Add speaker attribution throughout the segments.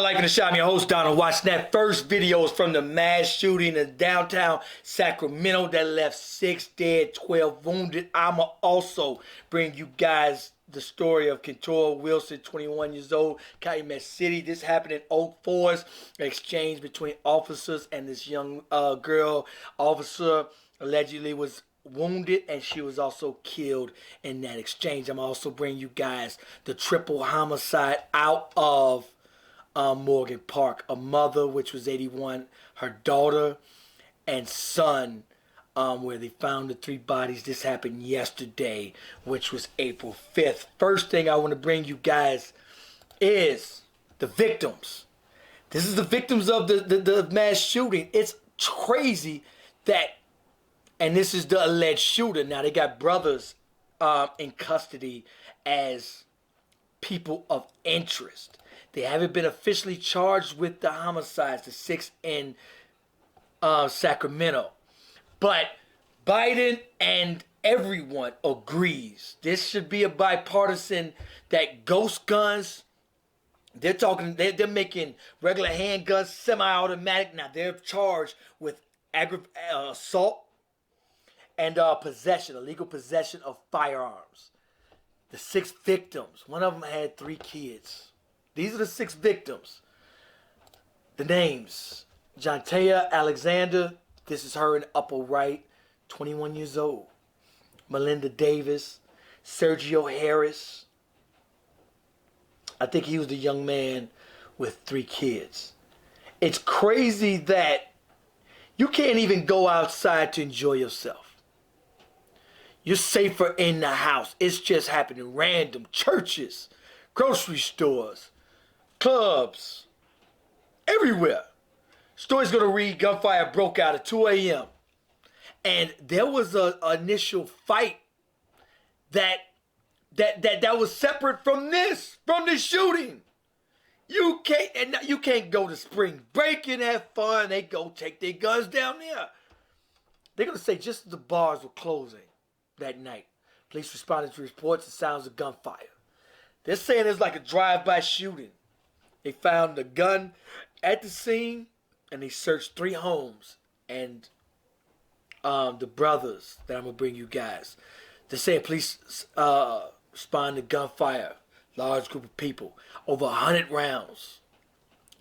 Speaker 1: liking the show. I'm your host, Donald. Watching that first videos from the mass shooting in downtown Sacramento that left 6 dead, 12 wounded. I'ma also bring you guys the story of Kentora Wilson, 21 years old, Calumet City. This happened in Oak Forest, an exchange between officers and this young girl. Officer allegedly was wounded and she was also killed in that exchange. I'm also bringing you guys the triple homicide out of Morgan Park. A mother, which was 81, her daughter and son, where they found the 3 bodies. This happened yesterday, which was April 5th. First thing I want to bring you guys is the victims. This is the victims of the mass shooting. It's crazy that, and this is the alleged shooter. Now, they got brothers in custody as people of interest. They haven't been officially charged with the homicides, the 6 in Sacramento. But Biden and everyone agrees. This should be a bipartisan, that ghost guns, they're making regular handguns, semi-automatic. Now, they're charged with assault and possession, illegal possession of firearms. The 6 victims, one of them had 3 kids. These are the 6 victims. The names: Jontea Alexander, this is her in upper right, 21 years old. Melinda Davis, Sergio Harris. I think he was the young man with 3 kids. It's crazy that you can't even go outside to enjoy yourself. You're safer in the house. It's just happening random. Churches, grocery stores, clubs, everywhere. Story's gonna read: gunfire broke out at 2 a.m. And there was an initial fight that was separate from the shooting. You can't go to spring break and have fun. They go take their guns down there. They're gonna say just as the bars were closing that night, police responded to reports of sounds of gunfire. They're saying it's like a drive-by shooting. They found a gun at the scene and they searched 3 homes. And the brothers that I'm gonna bring you guys, they say police responded to gunfire, large group of people, over 100 rounds.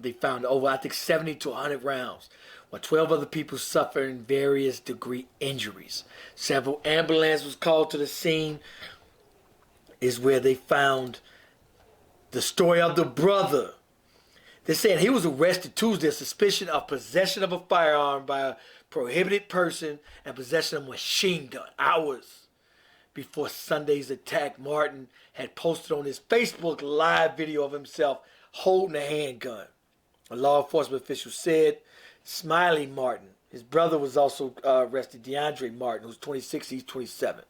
Speaker 1: They found over, I think, 70 to 100 rounds, while 12 other people suffering various degree injuries. Several ambulances was called to the scene, is where they found the story of the brother. They're saying he was arrested Tuesday on suspicion of possession of a firearm by a prohibited person and possession of a machine gun. Hours before Sunday's attack, Martin had posted on his Facebook live video of himself holding a handgun. A law enforcement official said Smiley Martin, his brother, was also arrested. DeAndre Martin, who's 26, he's 27.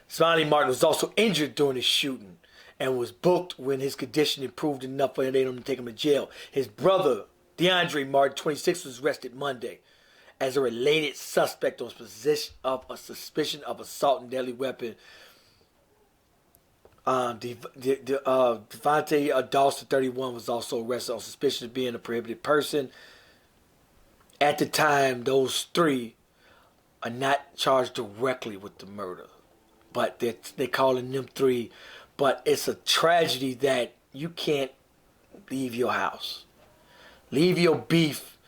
Speaker 1: Smiley Martin was also injured during the shooting and was booked when his condition improved enough for them to take him to jail. His brother, DeAndre Martin, 26, was arrested Monday as a related suspect on a suspicion of assault and deadly weapon. Devontae Dawson, 31, was also arrested on suspicion of being a prohibited person. At the time, those 3 are not charged directly with the murder, but they're calling them 3. But it's a tragedy that you can't leave your house. Leave your beef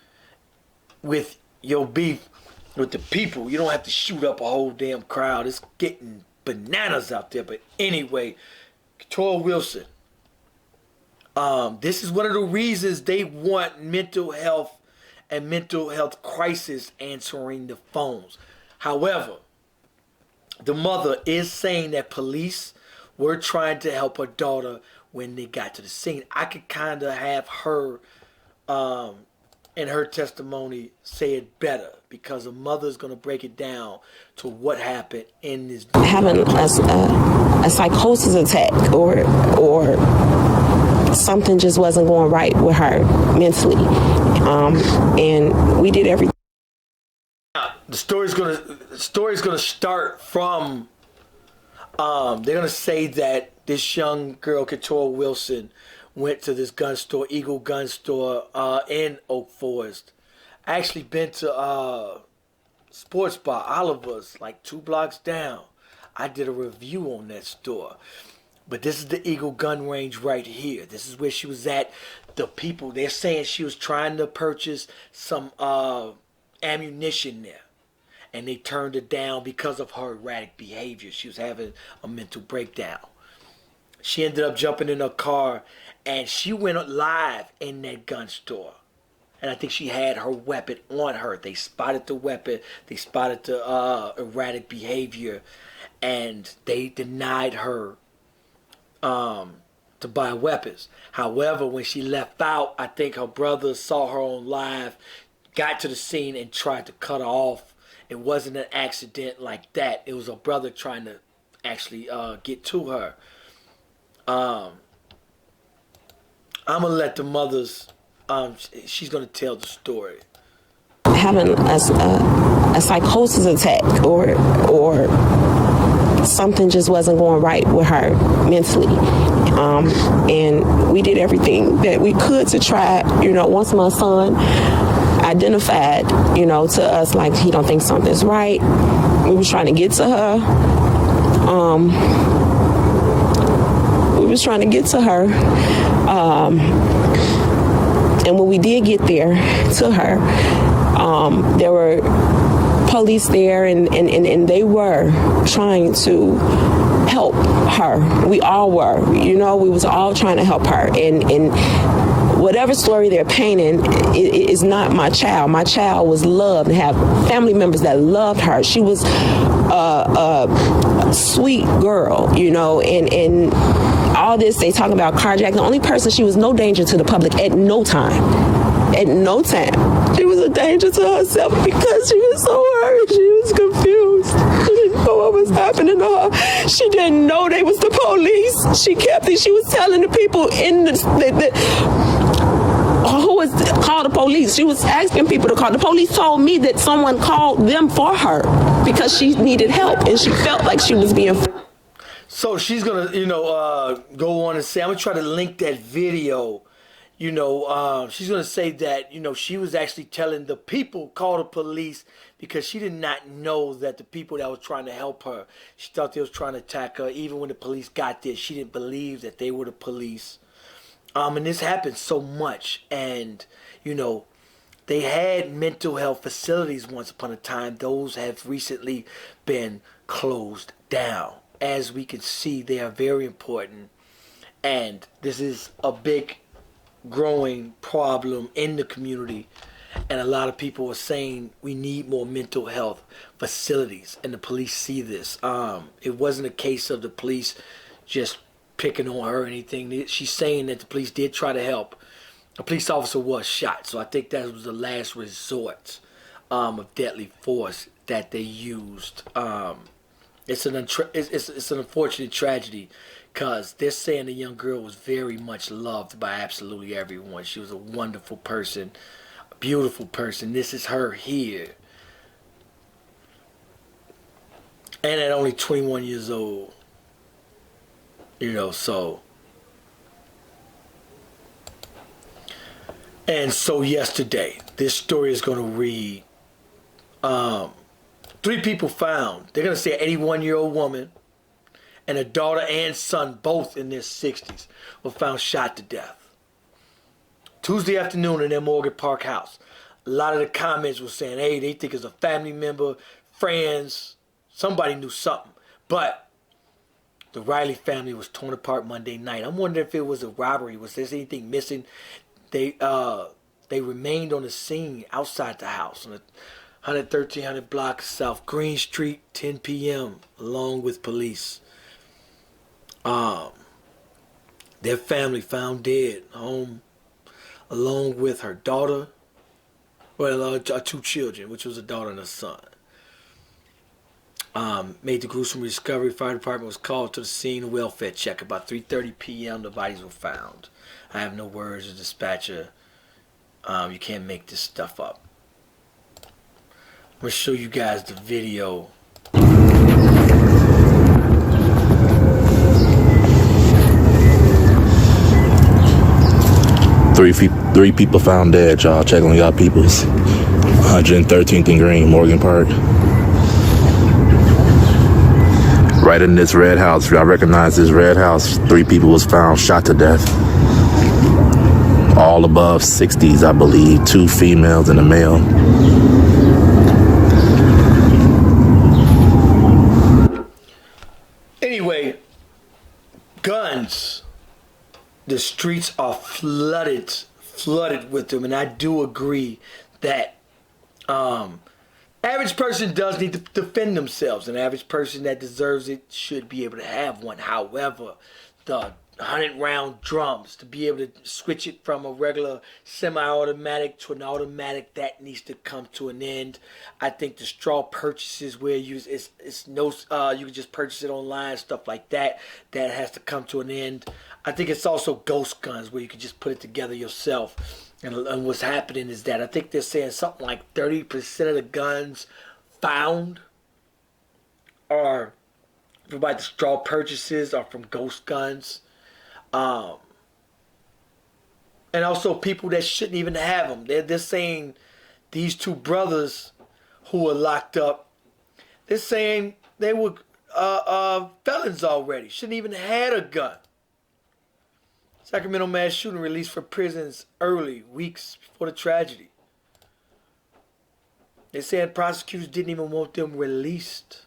Speaker 1: with the people. You don't have to shoot up a whole damn crowd. It's getting bananas out there. But anyway, Kentora Wilson, this is one of the reasons they want mental health and mental health crisis answering the phones. However, the mother is saying that police were trying to help her daughter when they got to the scene. I could kind of have her in her testimony say it better, because a mother's going to break it down to what happened in this.
Speaker 2: Having a psychosis attack or something just wasn't going right with her mentally. And we did everything.
Speaker 1: The story's gonna start from they're gonna say that this young girl, Kentora Wilson, went to this gun store, Eagle Gun Store, in Oak Forest. I actually been to Sports Bar Oliver's, like 2 blocks down. I did a review on that store. But this is the Eagle Gun Range right here. This is where she was at. The people, they're saying she was trying to purchase some ammunition there. And they turned her down because of her erratic behavior. She was having a mental breakdown. She ended up jumping in her car and she went live in that gun store. And I think she had her weapon on her. They spotted the weapon. They spotted the erratic behavior. And they denied her to buy weapons. However, when she left out, I think her brother saw her on live, got to the scene and tried to cut her off. It wasn't an accident like that. It was her brother trying to actually get to her. I'm going to let the mothers, she's going to tell the story.
Speaker 2: Having a psychosis attack or something just wasn't going right with her mentally. And we did everything that we could to try, once my son identified, to us like he don't think something's right. We was trying to get to her. And when we did get there to her, there were police there and they were trying to help her. We all were, we was all trying to help her. And whatever story they're painting is not my child. My child was loved and have family members that loved her. She was a sweet girl, and all this, they talk about carjacking. The only person, she was no danger to the public at no time. At no time. She was a danger to herself because she was so hurt. She was confused. She didn't know what was happening to her. She didn't know they was the police. She was telling the people in who was called the police. She was asking people to call. The police told me that someone called them for her because she needed help and she felt like she was being.
Speaker 1: So she's gonna, go on and say, I'm gonna try to link that video. She's gonna say that, she was actually telling the people, call the police, because she did not know that the people that was trying to help her, she thought they was trying to attack her. Even when the police got there, she didn't believe that they were the police. And this happened so much. And, they had mental health facilities once upon a time. Those have recently been closed down. As we can see, they are very important. And this is a big growing problem in the community. And a lot of people are saying we need more mental health facilities. And the police see this. It wasn't a case of the police just picking on her or anything. She's saying that the police did try to help. A police officer was shot. So I think that was the last resort of deadly force that they used. It's an unfortunate tragedy because they're saying the young girl was very much loved by absolutely everyone. She was a wonderful person, a beautiful person. This is her here. And at only 21 years old. So. And so yesterday, this story is going to read, 3 people found. They're going to say an 81-year-old woman and a daughter and son, both in their 60s, were found shot to death. Tuesday afternoon in their Morgan Park house. A lot of the comments were saying, hey, they think it's a family member, friends, somebody knew something. But the Riley family was torn apart Monday night. I'm wondering if it was a robbery. Was there anything missing? They remained on the scene outside the house on the 1300 block South Green Street, 10 p.m., along with police. Their family found dead home along with her daughter, her 2 children, which was a daughter and a son. Made the gruesome discovery. Fire department was called to the scene. A welfare check. About 3:30 p.m. the bodies were found. I have no words. The dispatcher. You can't make this stuff up. I'm gonna show you guys the video.
Speaker 3: Three people found dead, y'all. Check on y'all peoples. 113th and Green, Morgan Park. Right in this red house. Y'all recognize this red house. 3 people was found shot to death. All above 60s, I believe. 2 females and a male.
Speaker 1: Anyway, guns. The streets are flooded with them, and I do agree that average person does need to defend themselves. An average person that deserves it should be able to have one. However, the 100-round drums, to be able to switch it from a regular semi-automatic to an automatic, that needs to come to an end. I think the straw purchases where you can just purchase it online, stuff like that, that has to come to an end. I think it's also ghost guns where you can just put it together yourself. And what's happening is that I think they're saying something like 30% of the guns found are from like the straw purchases are from ghost guns. And also people that shouldn't even have them. They're saying these 2 brothers who were locked up, they're saying they were felons already. Shouldn't even have had a gun. Sacramento Mass shooting released from prisons early, weeks before the tragedy. They said prosecutors didn't even want them released.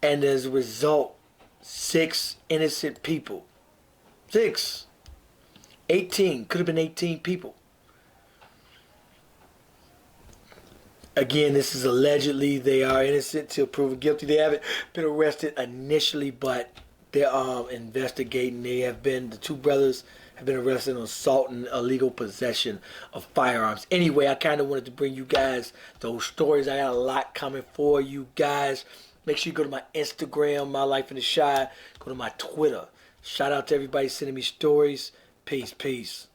Speaker 1: And as a result, 6 innocent people. 6. 18. Could have been 18 people. Again, this is allegedly. They are innocent till proven guilty. They haven't been arrested initially, but they're investigating. The 2 brothers have been arrested on assault and illegal possession of firearms. Anyway, I kind of wanted to bring you guys those stories. I got a lot coming for you guys. Make sure you go to my Instagram, My Life in the Shy. Go to my Twitter. Shout out to everybody sending me stories. Peace.